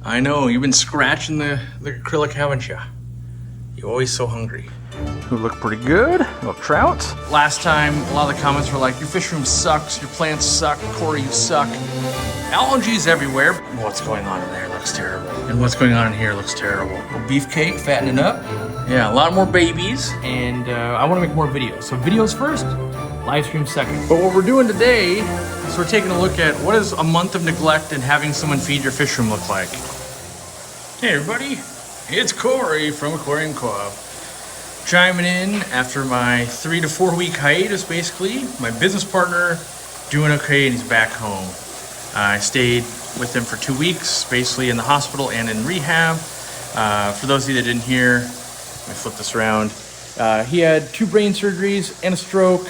I know, you've been scratching the acrylic, haven't you? You're always so hungry. Who look pretty good, little trout. Last time, a lot of the comments were like, your fish room sucks, your plants suck, Cory, you suck. Algae's everywhere. What's going on in there looks terrible. And what's going on in here looks terrible. Well, beefcake, fattening up. Yeah, a lot more babies. And I want to make more videos. So videos first, live stream second. But what we're doing today is we're taking a look at what does a month of neglect and having someone feed your fish room look like. Hey everybody, it's Cory from Aquariumcoop. Chiming in after my 3 to 4 week hiatus, basically. My business partner doing okay and he's back home. I stayed with him for 2 weeks, basically in the hospital and in rehab. For those of you that didn't hear, let me flip this around. He had 2 brain surgeries and a stroke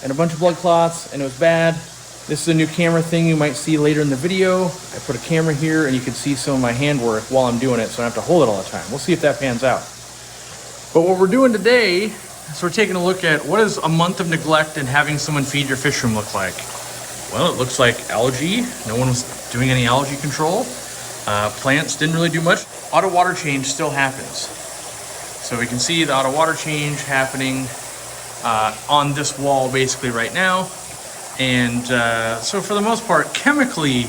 and a bunch of blood clots, and it was bad. This is a new camera thing you might see later in the video. I put a camera here and you can see some of my handwork while I'm doing it, so I don't have to hold it all the time. We'll see if that pans out. But what we're doing today is we're taking a look at what does a month of neglect and having someone feed your fish room look like. Well, it looks like algae. No one was doing any algae control. Plants didn't really do much. Auto water change still happens. So we can see the auto water change happening on this wall basically right now. And so for the most part, chemically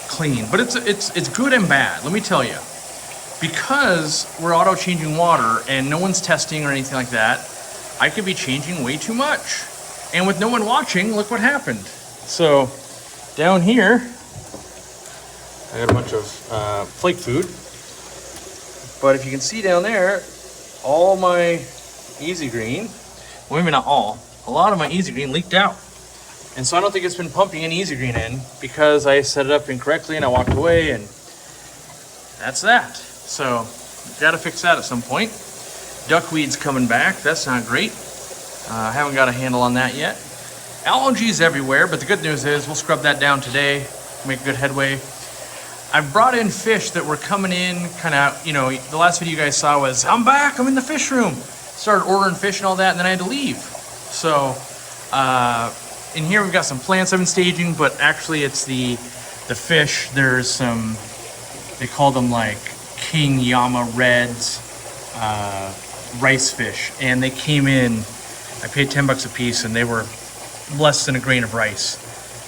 clean, but it's good and bad, let me tell you. Because we're auto changing water and no one's testing or anything like that, I could be changing way too much. And with no one watching, look what happened. So down here, I got a bunch of flake food. But if you can see down there, all my Easy Green, well, maybe not all, a lot of my Easy Green leaked out. And so I don't think it's been pumping any Easy Green in because I set it up incorrectly and I walked away, and that's that. So gotta fix that at some point. Duckweed's coming back, that's not great. I haven't got a handle on that yet. Algae's everywhere, but the good news is we'll scrub that down today, make good headway. I've brought in fish that were coming in kind of, you know, the last video you guys saw was, I'm back, I'm in the fish room. Started ordering fish and all that, and then I had to leave. So in here we've got some plants I've been staging, but actually it's the fish. There's some, they call them like King Yama Reds rice fish, and they came in, I paid 10 bucks a piece, and they were less than a grain of rice.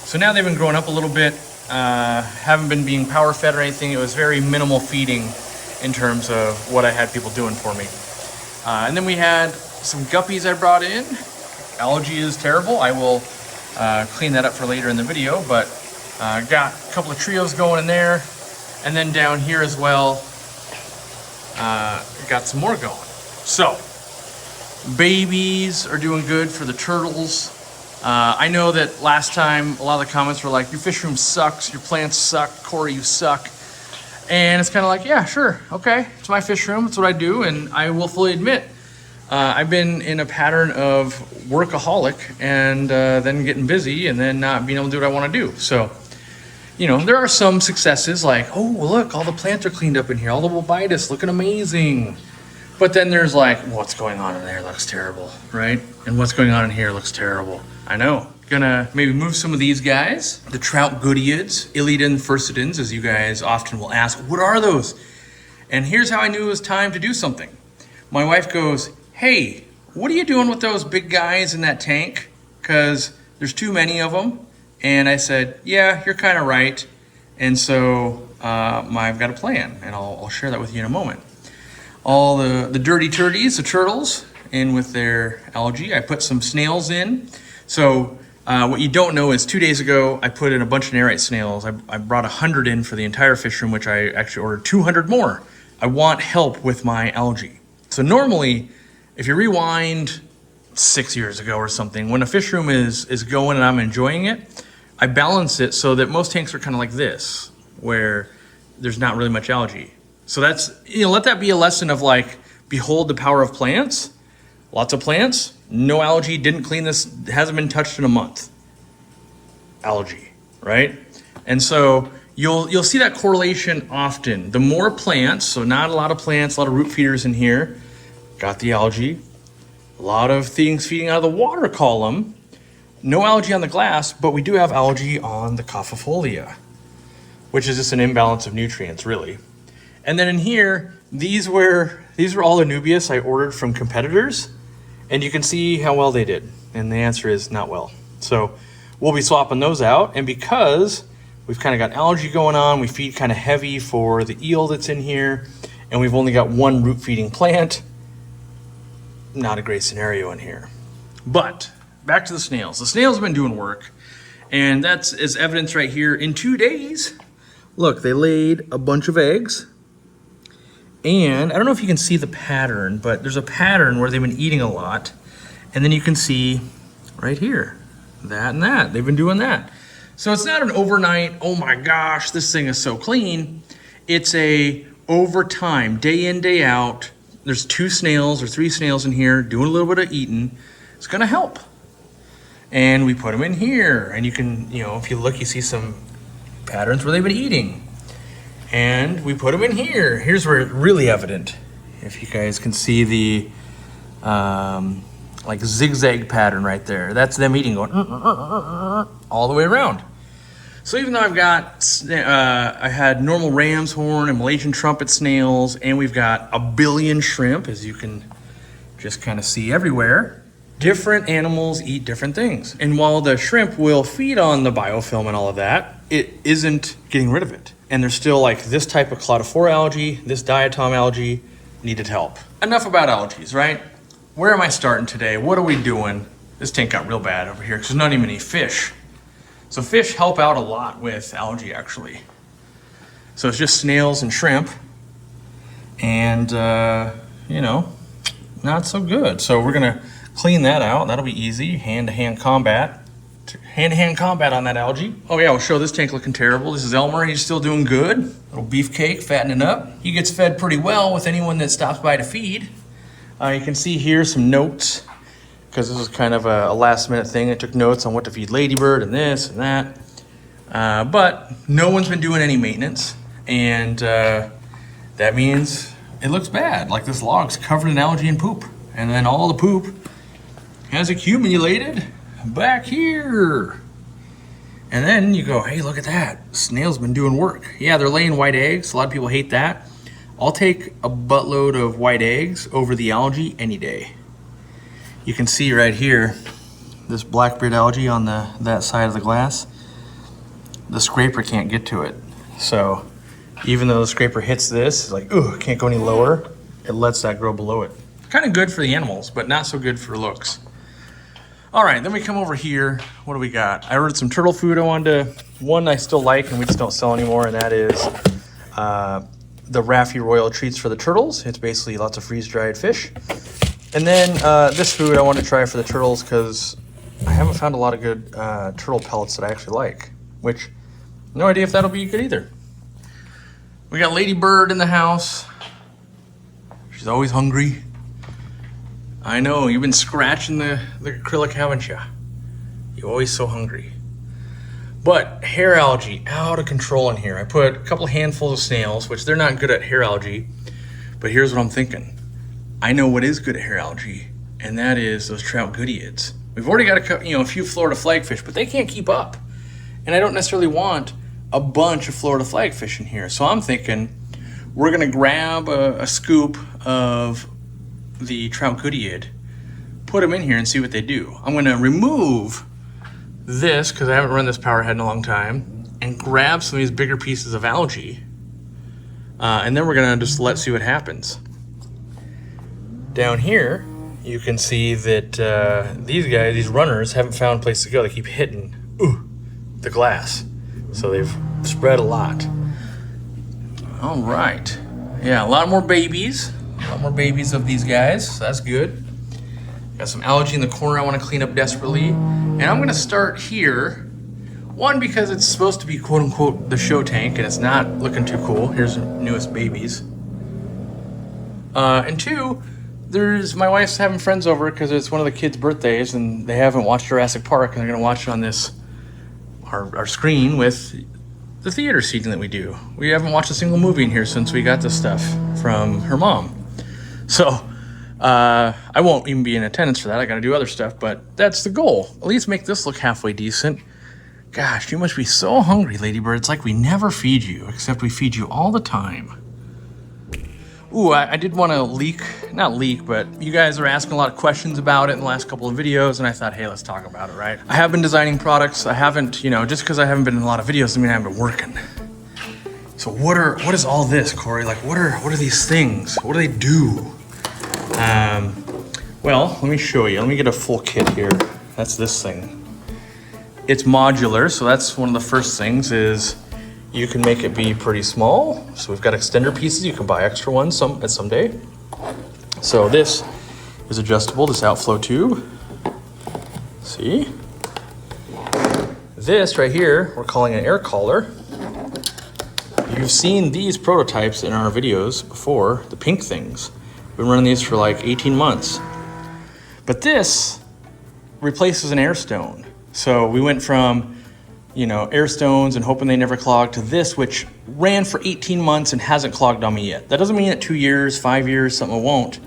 So now they've been growing up a little bit, haven't been being power fed or anything. It was very minimal feeding in terms of what I had people doing for me. And then we had some guppies I brought in. Algae is terrible. I will clean that up for later in the video, but got a couple of trios going in there. And then down here as well, got some more going. So, babies are doing good for the turtles. I know that last time a lot of the comments were like, your fish room sucks, your plants suck, Cory, you suck. And it's kind of like, yeah, sure, okay, it's my fish room, it's what I do, and I will fully admit, I've been in a pattern of workaholic and then getting busy and then not being able to do what I want to do. So, you know, there are some successes like, oh, look, all the plants are cleaned up in here, all the bulbitis looking amazing. But then there's like, what's going on in there looks terrible, right? And what's going on in here looks terrible. I know. Gonna maybe move some of these guys. The trout goodeids, Illidon furcidans, as you guys often will ask, what are those? And here's how I knew it was time to do something. My wife goes, hey, what are you doing with those big guys in that tank? Because there's too many of them. And I said, yeah, you're kind of right. And so I've got a plan, and I'll share that with you in a moment. All the dirty turdies, the turtles, in with their algae. I put some snails in. So what you don't know is 2 days ago, I put in a bunch of narite snails. I brought 100 in for the entire fish room, which I actually ordered 200 more. I want help with my algae. So normally, if you rewind 6 years ago or something, when a fish room is going and I'm enjoying it, I balance it so that most tanks are kind of like this, where there's not really much algae. So that's, you know, let that be a lesson of like, behold the power of plants. Lots of plants, no algae, didn't clean this, hasn't been touched in a month. Algae, right? And so you'll see that correlation often. The more plants, so not a lot of plants, a lot of root feeders in here, got the algae. A lot of things feeding out of the water column. No algae on the glass, but we do have algae on the Cophifolia. which is just an imbalance of nutrients, really. And then in here, these were all the Nubius I ordered from competitors, and you can see how well they did. And the answer is not well. So we'll be swapping those out, and because we've kind of got algae going on, we feed kind of heavy for the eel that's in here, and we've only got one root feeding plant. Not a great scenario in here. But back to the snails. The snails have been doing work, and that's as evidence right here. In 2 days, look, they laid a bunch of eggs, and I don't know if you can see the pattern, but there's a pattern where they've been eating a lot, and then you can see right here, that and that. They've been doing that. So it's not an overnight, oh my gosh, this thing is so clean. It's a over time, day in, day out. There's 2 snails or 3 snails in here doing a little bit of eating. It's gonna help. And we put them in here, and you can, if you look, you see some patterns where they've been eating. And we put them in here. Here's where it's really evident. If you guys can see the like zigzag pattern right there, that's them eating, going all the way around. So even though I've got, I had normal ram's horn and Malaysian trumpet snails, and we've got a billion shrimp, as you can just kind of see everywhere, different animals eat different things. And while the shrimp will feed on the biofilm and all of that, it isn't getting rid of it. And there's still like this type of cladophora algae, this diatom algae needed help. Enough about algae, right? Where am I starting today? What are we doing? This tank got real bad over here because there's not even any fish. So fish help out a lot with algae, actually. So it's just snails and shrimp, and not so good. So we're gonna clean that out. That'll be easy. Hand-to-hand combat. Hand-to-hand combat on that algae. Oh yeah, we'll show this tank looking terrible. This is Elmer. He's still doing good. Little beefcake, fattening up. He gets fed pretty well with anyone that stops by to feed. You can see here some notes, because this was kind of a last-minute thing. I took notes on what to feed Ladybird and this and that. But no one's been doing any maintenance, and that means it looks bad. Like this log's covered in algae and poop, and then all the poop has accumulated back here. And then you go, hey, look at that. Snail's been doing work. Yeah, they're laying white eggs. A lot of people hate that. I'll take a buttload of white eggs over the algae any day. You can see right here, this blackbeard algae on that side of the glass. The scraper can't get to it. So even though the scraper hits this, it's like, ooh, can't go any lower. It lets that grow below it. Kind of good for the animals, but not so good for looks. All right, then we come over here. What do we got? I ordered some turtle food. I wanted to, one I still like and we just don't sell anymore, and that is the Raffi Royal treats for the turtles. It's basically lots of freeze-dried fish. And then this food I want to try for the turtles because I haven't found a lot of good turtle pellets that I actually like, which no idea if that'll be good either. We got Ladybird in the house. She's always hungry. I know, you've been scratching the acrylic, haven't you? You're always so hungry. But hair algae, out of control in here. I put a couple handfuls of snails, which they're not good at hair algae, but here's what I'm thinking. I know what is good at hair algae, and that is those trout goodeids. We've already got a few Florida flagfish, but they can't keep up. And I don't necessarily want a bunch of Florida flagfish in here. So I'm thinking we're gonna grab a scoop of the trout goodieid, put them in here and see what they do. I'm gonna remove this, because I haven't run this power head in a long time, and grab some of these bigger pieces of algae. And then we're gonna just see what happens. Down here, you can see that these runners, haven't found a place to go. They keep hitting the glass. So they've spread a lot. All right. Yeah, a lot more babies. A lot more babies of these guys, so that's good. Got some algae in the corner I want to clean up desperately. And I'm gonna start here. One, because it's supposed to be quote unquote the show tank and it's not looking too cool. Here's the newest babies. And two, my wife's having friends over because it's one of the kids' birthdays and they haven't watched Jurassic Park and they're gonna watch it on our screen with the theater seating that we do. We haven't watched a single movie in here since we got this stuff from her mom. So I won't even be in attendance for that. I gotta do other stuff, but that's the goal. At least make this look halfway decent. Gosh, you must be so hungry, ladybird. It's like we never feed you, except we feed you all the time. Ooh, I did want to not leak, but you guys are asking a lot of questions about it in the last couple of videos, and I thought, hey, let's talk about it, right? I have been designing products. I haven't, you know, just because I haven't been in a lot of videos doesn't mean I haven't been working. So what is all this, Cory? Like, what are these things? What do they do? Well, let me show you. Let me get a full kit here. That's this thing. It's modular, so that's one of the first things is you can make it be pretty small. So we've got extender pieces. You can buy extra ones someday. So this is adjustable, this outflow tube. See? This right here, we're calling an air collar. You've seen these prototypes in our videos before, the pink things. We've been running these for like 18 months. But this replaces an air stone. So we went from, you know, air stones and hoping they never clog to this, which ran for 18 months and hasn't clogged on me yet. That doesn't mean that 2 years, 5 years, something won't.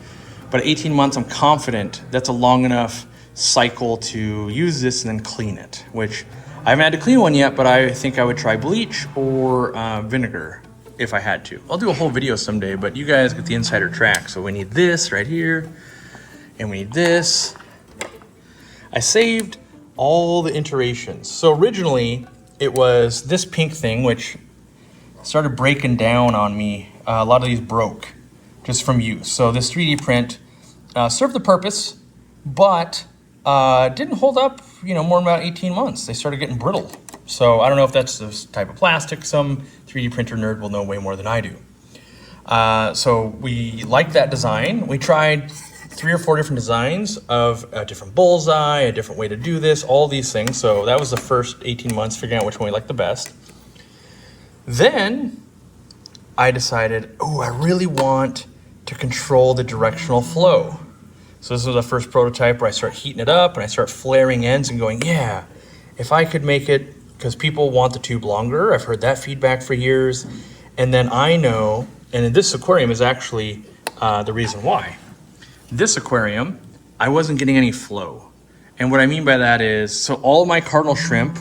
But 18 months, I'm confident that's a long enough cycle to use this and then clean it, which I haven't had to clean one yet, but I think I would try bleach or vinegar if I had to. I'll do a whole video someday, but you guys get the insider track. So we need this right here, and we need this. I saved all the iterations. So originally it was this pink thing, which started breaking down on me. A lot of these broke just from use. So this 3D print served the purpose, but didn't hold up, you know, more than about 18 months. They started getting brittle. So I don't know if that's this type of plastic. Some 3D printer nerd will know way more than I do. So we liked that design. We tried 3 or 4 different designs of a different bullseye, a different way to do this, all these things. So that was the first 18 months figuring out which one we liked the best. Then I decided, oh, I really want to control the directional flow. So this was the first prototype where I start heating it up and I start flaring ends and going, yeah, if I could make it, because people want the tube longer. I've heard that feedback for years. And then I know, and this aquarium is actually the reason why. This aquarium, I wasn't getting any flow. And what I mean by that is, so all of my cardinal shrimp,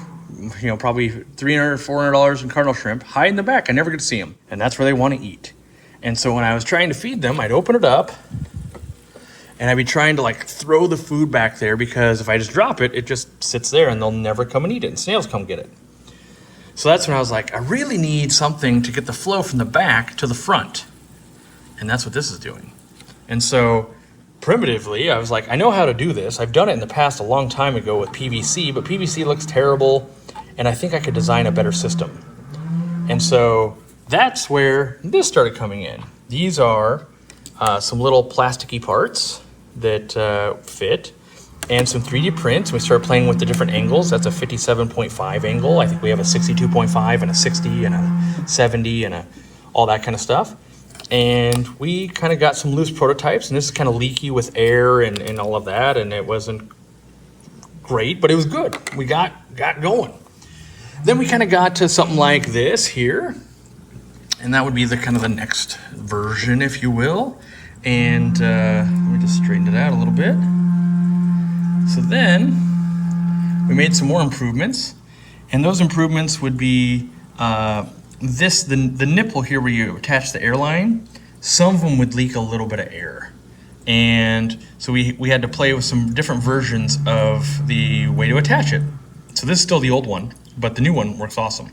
you know, probably $300, $400 in cardinal shrimp, hide in the back. I never get to see them. And that's where they want to eat. And so when I was trying to feed them, I'd open it up and I'd be trying to like throw the food back there, because if I just drop it, it just sits there and they'll never come and eat it. And snails come get it. So that's when I was like, I really need something to get the flow from the back to the front. And that's what this is doing. And so primitively, I was like, I know how to do this. I've done it in the past a long time ago with PVC, but PVC looks terrible, and I think I could design a better system. And so that's where this started coming in. These are some little plasticky parts that fit, and some 3D prints. We started playing with the different angles. That's a 57.5 angle. I think we have a 62.5 and a 60 and a 70 and all that kind of stuff. And we kind of got some loose prototypes, and this is kind of leaky with air and all of that, and it wasn't great, but it was good. We got going. Then we kind of got to something like this here, and that would be the kind of the next version, if you will. And let me just straighten it out a little bit. So then we made some more improvements, and those improvements would be the nipple here where you attach the airline. Some of them would leak a little bit of air. And so we had to play with some different versions of the way to attach it. So this is still the old one, but the new one works awesome.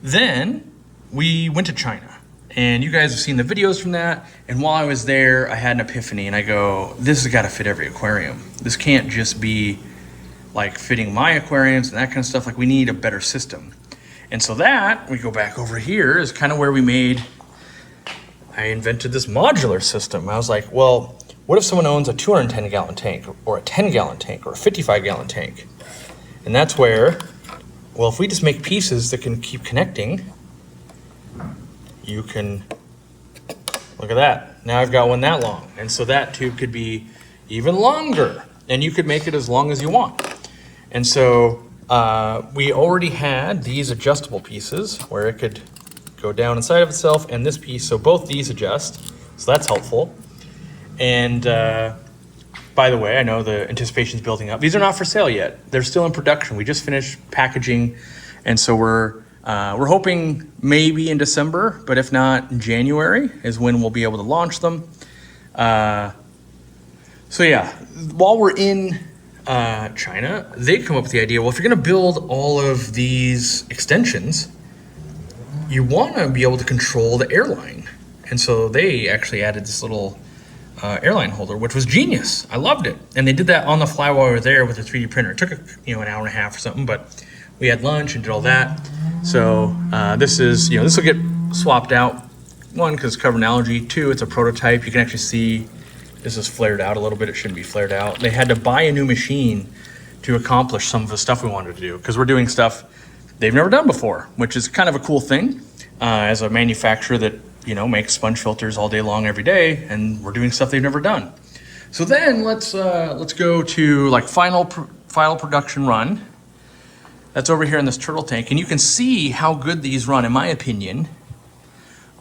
Then we went to China, and you guys have seen the videos from that. And while I was there, I had an epiphany, and I go, this has got to fit every aquarium. This can't just be like fitting my aquariums and that kind of stuff. Like, we need a better system. And so that, we go back over here, is kind of where I invented this modular system. I was like, well, what if someone owns a 210-gallon tank, or a 10-gallon tank, or a 55-gallon tank? And that's where, well, if we just make pieces that can keep connecting, you can, look at that. Now I've got one that long. And so that tube could be even longer, and you could make it as long as you want. And so we already had these adjustable pieces where it could go down inside of itself, and this piece, so both these adjust, so that's helpful. And by the way, I know the anticipation's building up. These are not for sale yet. They're still in production. We just finished packaging, and so we're hoping maybe in December, but if not, in January is when we'll be able to launch them. So yeah, while we're in China, they come up with the idea, well, if you're gonna build all of these extensions, you wanna be able to control the airline. And so they actually added this little airline holder, which was genius. I loved it. And they did that on the fly while we were there with a 3D printer. It took an hour and a half or something, but we had lunch and did all that. So this is, this will get swapped out. One, because it's covered in algae. Two, it's a prototype. You can actually see this is flared out a little bit. It shouldn't be flared out. They had to buy a new machine to accomplish some of the stuff we wanted to do, because we're doing stuff they've never done before, which is kind of a cool thing as a manufacturer that makes sponge filters all day long every day, and we're doing stuff they've never done. So then let's go to like final production run. That's over here in this turtle tank, and you can see how good these run, in my opinion,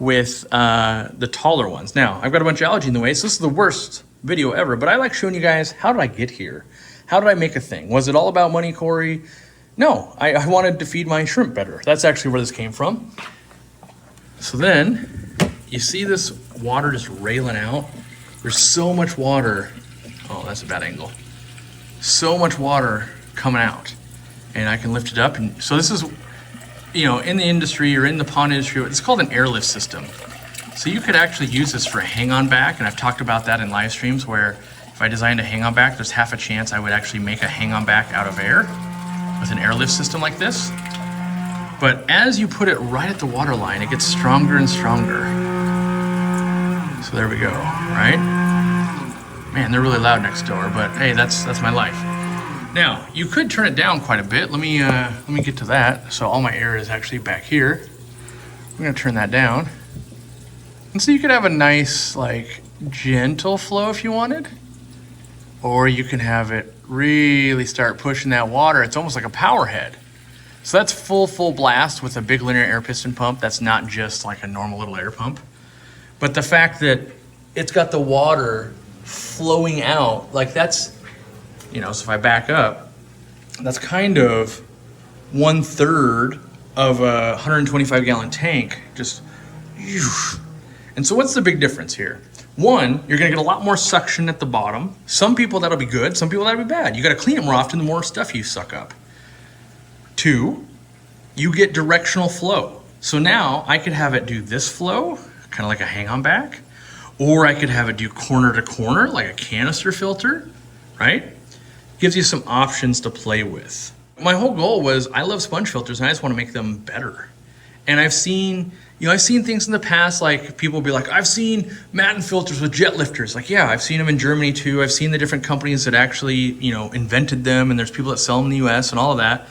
with the taller ones. Now, I've got a bunch of algae in the way, so this is the worst video ever, but I like showing you guys, how did I get here? How did I make a thing? Was it all about money, Cory? No, I wanted to feed my shrimp better. That's actually where this came from. So then, you see this water just railing out? There's so much water. Oh, that's a bad angle. So much water coming out. And I can lift it up. And so this is, in the industry or in the pond industry, it's called an airlift system. So you could actually use this for a hang-on back, and I've talked about that in live streams, where if I designed a hang-on back, there's half a chance I would actually make a hang-on back out of air with an airlift system like this. But as you put it right at the water line, it gets stronger and stronger. So there we go, right? Man, they're really loud next door, but hey, that's my life. Now, you could turn it down quite a bit. Let me get to that. So all my air is actually back here. I'm gonna turn that down. And so you could have a nice, like, gentle flow if you wanted. Or you can have it really start pushing that water. It's almost like a power head. So that's full blast with a big linear air piston pump. That's not just like a normal little air pump. But the fact that it's got the water flowing out, like that's, so if I back up, that's kind of 1/3 of a 125 gallon tank, just, and so what's the big difference here? One, you're gonna get a lot more suction at the bottom. Some people that'll be good, some people that'll be bad. You gotta clean it more often the more stuff you suck up. Two, you get directional flow. So now I could have it do this flow, kind of like a hang-on back, or I could have it do corner to corner, like a canister filter, right? Gives you some options to play with. My whole goal was, I love sponge filters and I just want to make them better. And I've seen things in the past, like people will be like, I've seen Matten filters with jet lifters. Like, yeah, I've seen them in Germany too. I've seen the different companies that actually, invented them, and there's people that sell them in the US and all of that.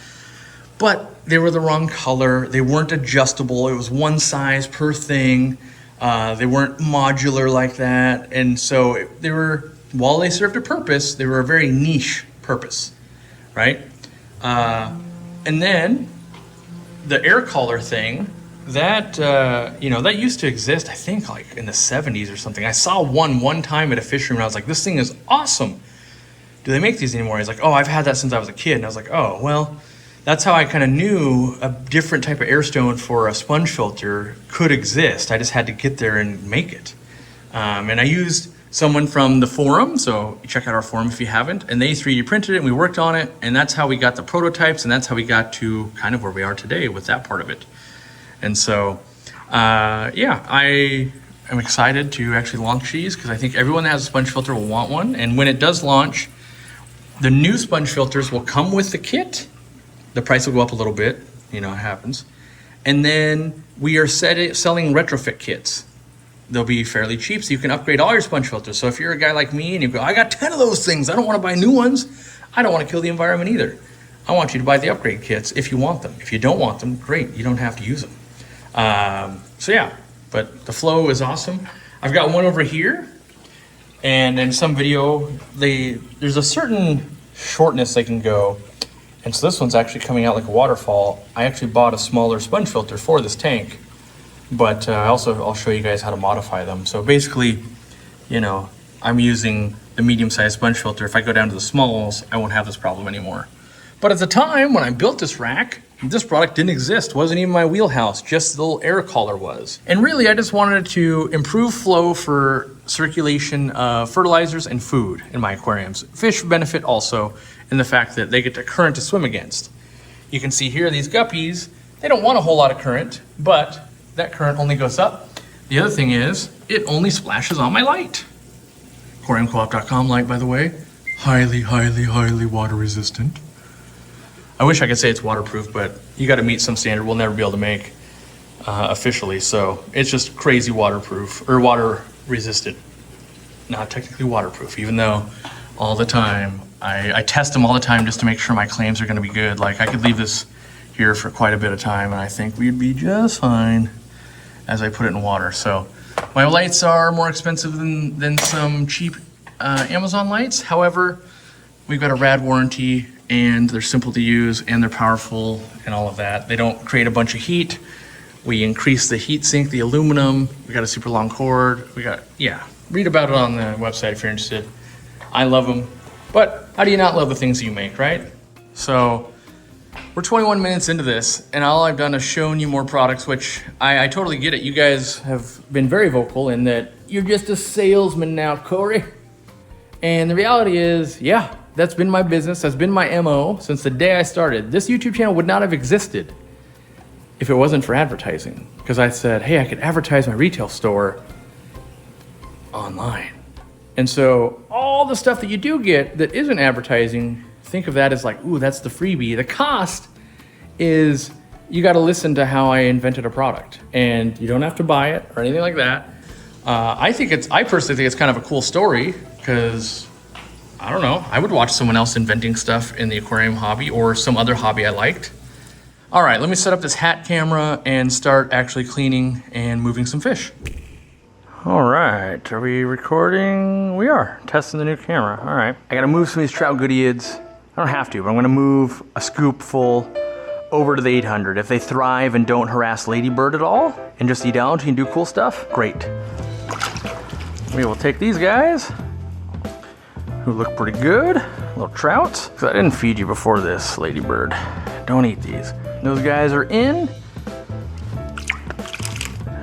But they were the wrong color. They weren't adjustable. It was one size per thing. They weren't modular like that. And so they were, while they served a purpose, they were a very niche purpose, right? And then the air collar thing, that that used to exist, I think, like in the 70s or something. I saw one time at a fish room, and I was like, this thing is awesome. Do they make these anymore? He's like, oh, I've had that since I was a kid. And I was like, oh, well, that's how I kind of knew a different type of air stone for a sponge filter could exist. I just had to get there and make it. And I used someone from the forum, so check out our forum if you haven't, and they 3D printed it and we worked on it, and that's how we got the prototypes, and that's how we got to kind of where we are today with that part of it. And so, yeah, I am excited to actually launch these, because I think everyone that has a sponge filter will want one. And when it does launch, the new sponge filters will come with the kit. The price will go up a little bit, it happens. And then we are selling retrofit kits. They'll be fairly cheap, so you can upgrade all your sponge filters. So if you're a guy like me and you go, I got 10 of those things, I don't want to buy new ones. I don't want to kill the environment either. I want you to buy the upgrade kits if you want them. If you don't want them, great, you don't have to use them. So yeah, but the flow is awesome. I've got one over here, and in some video, there's a certain shortness they can go. And so this one's actually coming out like a waterfall. I actually bought a smaller sponge filter for this tank, but I'll show you guys how to modify them. So basically, I'm using the medium-sized sponge filter. If I go down to the smalls, I won't have this problem anymore. But at the time when I built this rack, this product didn't exist, wasn't even my wheelhouse, just the little air collar was. And really, I just wanted to improve flow for circulation of fertilizers and food in my aquariums. Fish benefit also in the fact that they get the current to swim against. You can see here, these guppies, they don't want a whole lot of current, but that current only goes up. The other thing is, it only splashes on my light. Aquariumcoop.com light, by the way. Highly, highly, highly water resistant. I wish I could say it's waterproof, but you got to meet some standard we'll never be able to make officially. So it's just crazy waterproof or water resistant. Not technically waterproof, even though all the time I test them all the time just to make sure my claims are going to be good. Like I could leave this here for quite a bit of time and I think we'd be just fine as I put it in water. So my lights are more expensive than some cheap Amazon lights. However, we've got a rad warranty and they're simple to use and they're powerful and all of that. They don't create a bunch of heat. We increase the heat sink, the aluminum. We got a super long cord. Read about it on the website if you're interested. I love them, but how do you not love the things you make, right? So we're 21 minutes into this and all I've done is shown you more products, which I totally get it. You guys have been very vocal in that you're just a salesman now, Cory. And the reality is, yeah, that's been my business. That's been my MO since the day I started. This YouTube channel would not have existed if it wasn't for advertising. Because I said, hey, I could advertise my retail store online. And so all the stuff that you do get that isn't advertising, think of that as like, ooh, that's the freebie. The cost is you got to listen to how I invented a product. And you don't have to buy it or anything like that. I personally think it's kind of a cool story because I don't know, I would watch someone else inventing stuff in the aquarium hobby or some other hobby I liked. All right, let me set up this hat camera and start actually cleaning and moving some fish. All right, are we recording? We are, testing the new camera. All right, I gotta move some of these trout goodieads. I don't have to, but I'm gonna move a scoop full over to the 800. If they thrive and don't harass ladybird at all and just eat algae and do cool stuff, great. We will take these guys, who look pretty good, little trouts. Because I didn't feed you before this, ladybird. Don't eat these. Those guys are in.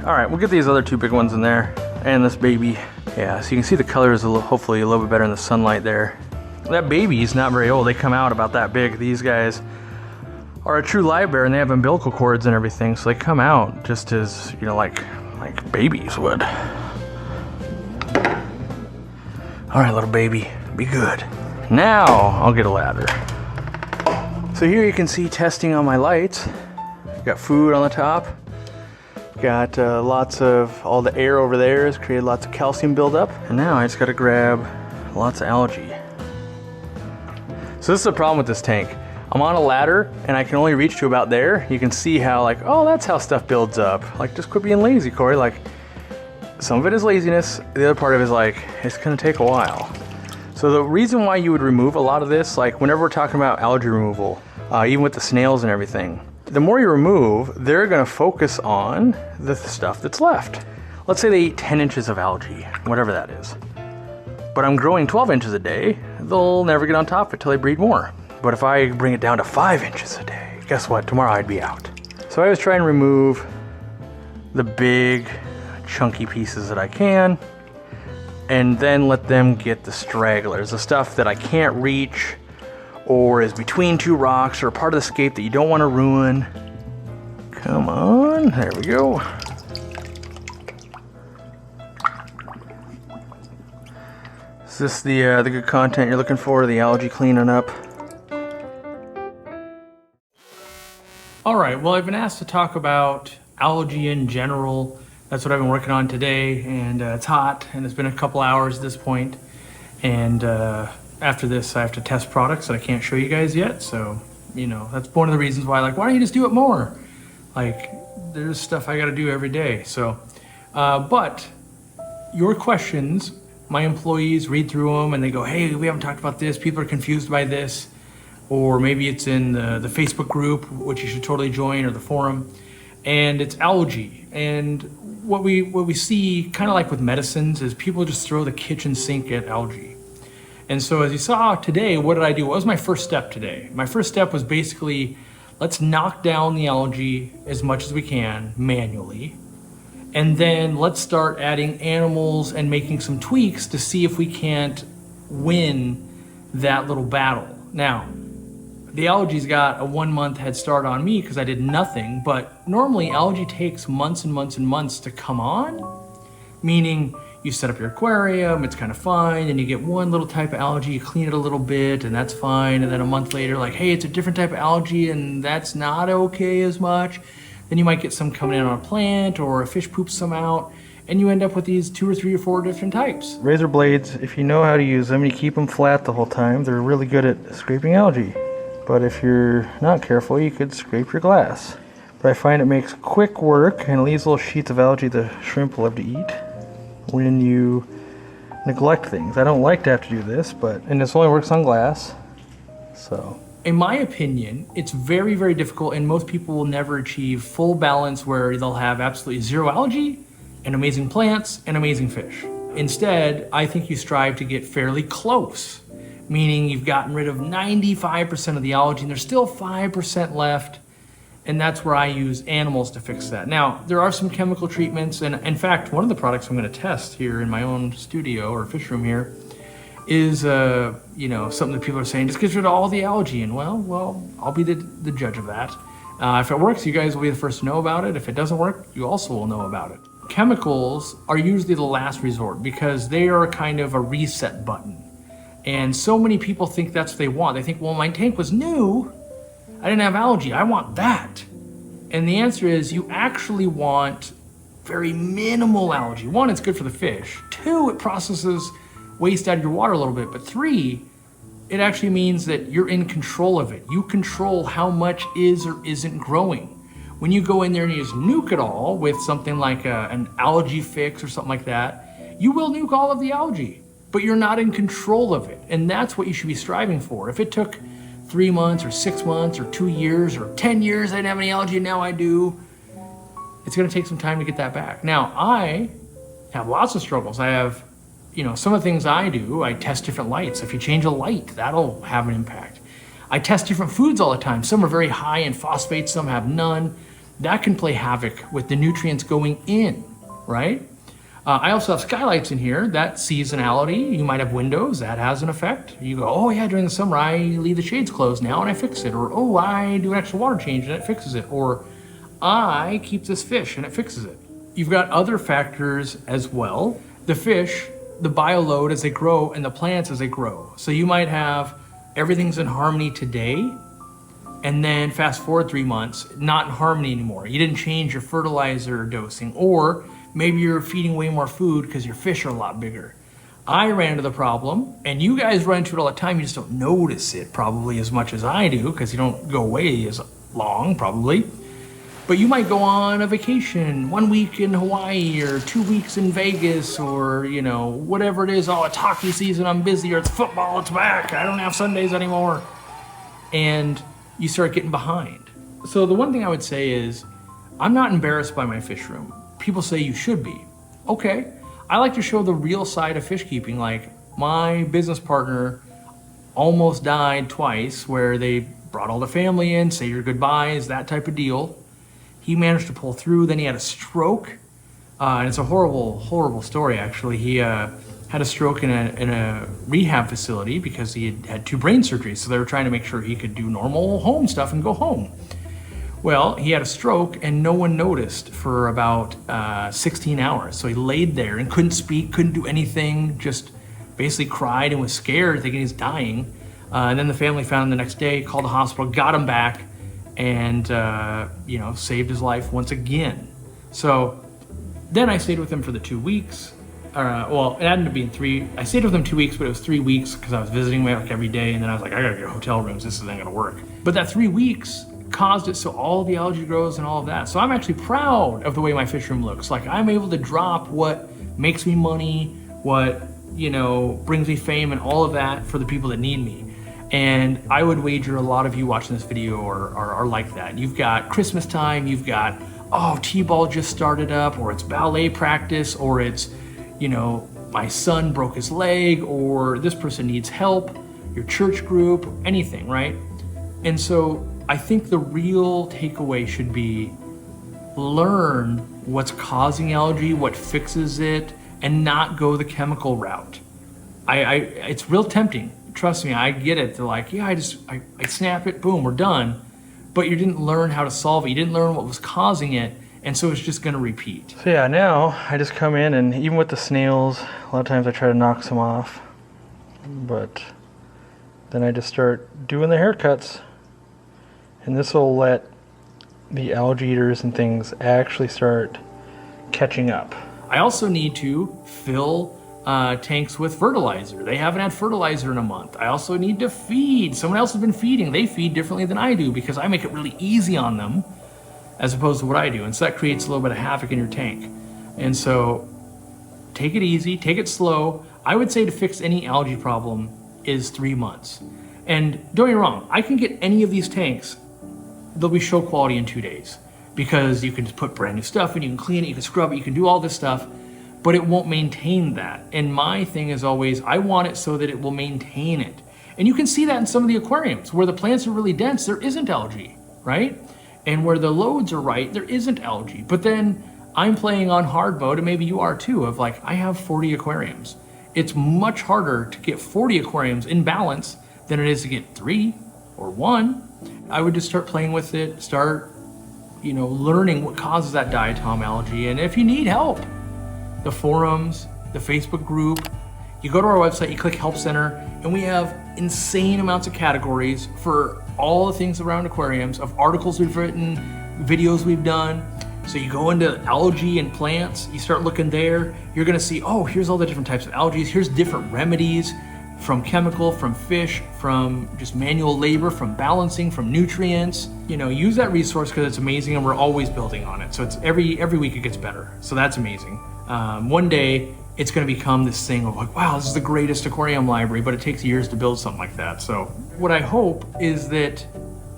All right, we'll get these other two big ones in there, and this baby. Yeah, so you can see the color is hopefully a little bit better in the sunlight there. That baby's not very old. They come out about that big. These guys are a true live bear, and they have umbilical cords and everything, so they come out just as, you know, like babies would. All right, little baby. Be good. Now I'll get a ladder. So here you can see testing on my lights. Got food on the top. Got lots of, all the air over there has created lots of calcium buildup. And now I just gotta grab lots of algae. So this is the problem with this tank. I'm on a ladder and I can only reach to about there. You can see how like, oh, that's how stuff builds up. Like just quit being lazy, Cory. Like some of it is laziness. The other part of it is like, it's gonna take a while. So the reason why you would remove a lot of this, like whenever we're talking about algae removal, even with the snails and everything, the more you remove, they're gonna focus on the stuff that's left. Let's say they eat 10 inches of algae, whatever that is. But I'm growing 12 inches a day, they'll never get on top of it till they breed more. But if I bring it down to 5 inches a day, guess what? Tomorrow I'd be out. So I always try and remove the big, chunky pieces that I can, and then let them get the stragglers, the stuff that I can't reach or is between two rocks or part of the scape that you don't want to ruin. Come on, there we go. Is this the good content you're looking for, the algae cleaning up? All right, well, I've been asked to talk about algae in general. That's what I've been working on today, and it's hot, and it's been a couple hours at this point. And after this, I have to test products that I can't show you guys yet. So, you know, that's one of the reasons why, like, why don't you just do it more? Like, there's stuff I got to do every day. So, but your questions, my employees read through them and they go, hey, we haven't talked about this. People are confused by this. Or maybe it's in the Facebook group, which you should totally join, or the forum. And it's algae. And what we see, kind of like with medicines, is people just throw the kitchen sink at algae. And so as you saw today, what did I do? What was my first step today? My first step was basically, let's knock down the algae as much as we can manually. And then let's start adding animals and making some tweaks to see if we can't win that little battle. Now, the algae's got a 1 month head start on me because I did nothing, but normally algae takes months and months and months to come on, meaning you set up your aquarium, it's kind of fine, and you get one little type of algae, you clean it a little bit, and that's fine, and then a month later, like, hey, it's a different type of algae, and that's not okay as much. Then you might get some coming in on a plant, or a fish poops some out, and you end up with these 2 or 3 or 4 different types. Razor blades, if you know how to use them, you keep them flat the whole time, they're really good at scraping algae. But if you're not careful, you could scrape your glass. But I find it makes quick work and leaves little sheets of algae the shrimp love to eat when you neglect things. I don't like to have to do this, and this only works on glass, so. In my opinion, it's very, very difficult, and most people will never achieve full balance where they'll have absolutely zero algae and amazing plants and amazing fish. Instead, I think you strive to get fairly close, meaning you've gotten rid of 95% of the algae and there's still 5% left. And that's where I use animals to fix that. Now, there are some chemical treatments, and in fact, one of the products I'm going to test here in my own studio or fish room here is, something that people are saying, just get rid of all the algae. And well, I'll be the judge of that. If it works, you guys will be the first to know about it. If it doesn't work, you also will know about it. Chemicals are usually the last resort because they are kind of a reset button. And so many people think that's what they want. They think, well, my tank was new, I didn't have algae, I want that. And the answer is you actually want very minimal algae. 1, it's good for the fish. 2, it processes waste out of your water a little bit. But 3, it actually means that you're in control of it. You control how much is or isn't growing. When you go in there and you just nuke it all with something like an algae fix or something like that, you will nuke all of the algae, but you're not in control of it. And that's what you should be striving for. If it took 3 months or 6 months or 2 years or 10 years, I didn't have any algae, and now I do, it's gonna take some time to get that back. Now, I have lots of struggles. I have, some of the things I do, I test different lights. If you change a light, that'll have an impact. I test different foods all the time. Some are very high in phosphates, some have none. That can play havoc with the nutrients going in, right? I also have skylights in here, that seasonality. You might have windows, that has an effect. You go, oh yeah, during the summer I leave the shades closed now and I fix it. Or, oh, I do an extra water change and it fixes it. Or, I keep this fish and it fixes it. You've got other factors as well. The fish, the bioload as they grow, and the plants as they grow. So you might have everything's in harmony today, and then fast forward 3 months, not in harmony anymore. You didn't change your fertilizer dosing, or maybe you're feeding way more food because your fish are a lot bigger. I ran into the problem, and you guys run into it all the time. You just don't notice it probably as much as I do because you don't go away as long probably. But you might go on a vacation, 1 week in Hawaii or 2 weeks in Vegas, or whatever it is. Oh, it's hockey season, I'm busy, or it's football, it's back, I don't have Sundays anymore. And you start getting behind. So the one thing I would say is, I'm not embarrassed by my fish room. People say you should be. Okay, I like to show the real side of fish keeping. Like, my business partner almost died twice, where they brought all the family in, say your goodbyes, that type of deal. He managed to pull through, then he had a stroke. And it's a horrible, horrible story, actually. He had a stroke in a rehab facility because he had 2 brain surgeries. So they were trying to make sure he could do normal home stuff and go home. Well, he had a stroke and no one noticed for about 16 hours. So he laid there and couldn't speak, couldn't do anything, just basically cried and was scared, thinking he's dying. And then the family found him the next day, called the hospital, got him back, and saved his life once again. So then I stayed with him for the 2 weeks. It ended up being 3. I stayed with him 2 weeks, but it was 3 weeks because I was visiting him like every day, and then I was like, I gotta get hotel rooms, this isn't gonna work. But that 3 weeks caused it so all the algae grows and all of that. So I'm actually proud of the way my fish room looks. Like, I'm able to drop what makes me money, what brings me fame and all of that for the people that need me. And I would wager a lot of you watching this video are like that. You've got Christmas time, you've got oh, T-ball just started up, or it's ballet practice, or it's, you know, my son broke his leg, or this person needs help, your church group, anything, right? And so I think the real takeaway should be learn what's causing algae, what fixes it, and not go the chemical route. It's real tempting. Trust me, I get it. They're like, yeah, I snap it, boom, we're done. But you didn't learn how to solve it. You didn't learn what was causing it. And so it's just gonna repeat. So yeah, now I just come in, and even with the snails, a lot of times I try to knock some off, but then I just start doing the haircuts. And this will let the algae eaters and things actually start catching up. I also need to fill tanks with fertilizer. They haven't had fertilizer in a month. I also need to feed. Someone else has been feeding. They feed differently than I do because I make it really easy on them as opposed to what I do. And so that creates a little bit of havoc in your tank. And so take it easy, take it slow. I would say to fix any algae problem is 3 months. And don't get me wrong, I can get any of these tanks, they'll be show quality in 2 days because you can just put brand new stuff in, you can clean it, you can scrub it, you can do all this stuff, but it won't maintain that. And my thing is always, I want it so that it will maintain it. And you can see that in some of the aquariums where the plants are really dense, there isn't algae, right? And where the loads are right, there isn't algae. But then I'm playing on hard mode, and maybe you are too, of like, I have 40 aquariums. It's much harder to get 40 aquariums in balance than it is to get 3 or 1. I would just start playing with it, start, you know, learning what causes that diatom algae. And if you need help, the forums, the Facebook group, you go to our website, you click Help Center, and we have insane amounts of categories for all the things around aquariums, of articles we've written, videos we've done. So you go into algae and plants, you start looking there, you're gonna see, oh, here's all the different types of algae, here's different remedies from chemical, from fish, from just manual labor, from balancing, from nutrients. You know, use that resource because it's amazing and we're always building on it. So it's every week it gets better. So that's amazing. One day it's gonna become this thing of like, wow, this is the greatest aquarium library, but it takes years to build something like that. So what I hope is that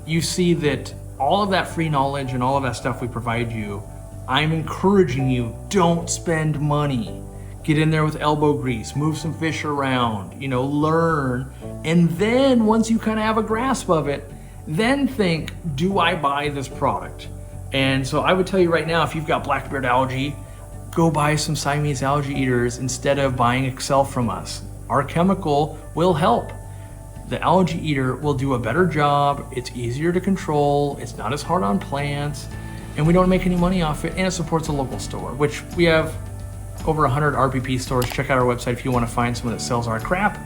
you see that all of that free knowledge and all of that stuff we provide you, I'm encouraging you, don't spend money. Get in there with elbow grease, move some fish around, you know, learn. And then once you kind of have a grasp of it, then think, do I buy this product? And so I would tell you right now, if you've got blackbeard algae, go buy some Siamese algae eaters instead of buying Excel from us. Our chemical will help. The algae eater will do a better job. It's easier to control. It's not as hard on plants, and we don't make any money off it. And it supports a local store, which we have over 100 RPP stores. Check out our website if you want to find someone that sells our crap.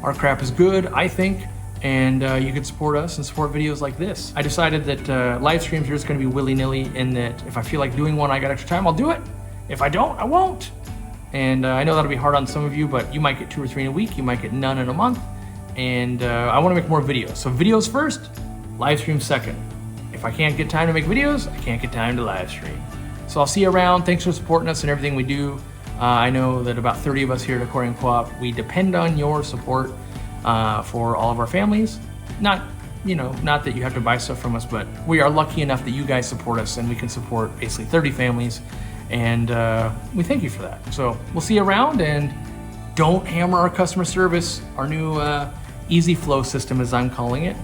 Our crap is good, I think, and you can support us and support videos like this. I decided that live streams are just going to be willy-nilly, and that if I feel like doing one, I got extra time, I'll do it. If I don't, I won't. And I know that'll be hard on some of you, but you might get 2 or 3 in a week. You might get none in a month. And I want to make more videos. So videos first, live stream second. If I can't get time to make videos, I can't get time to live stream. So I'll see you around. Thanks for supporting us in everything we do. I know that about 30 of us here at Aquariumcoop, we depend on your support for all of our families. Not that you have to buy stuff from us, but we are lucky enough that you guys support us, and we can support basically 30 families. And we thank you for that. So we'll see you around, and don't hammer our customer service. Our new easy flow system, as I'm calling it,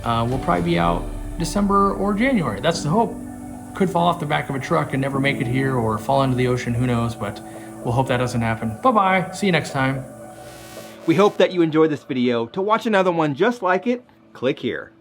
will probably be out December or January. That's the hope. Could fall off the back of a truck and never make it here, or fall into the ocean, who knows, but we'll hope that doesn't happen. Bye-bye, see you next time. We hope that you enjoyed this video. To watch another one just like it, click here.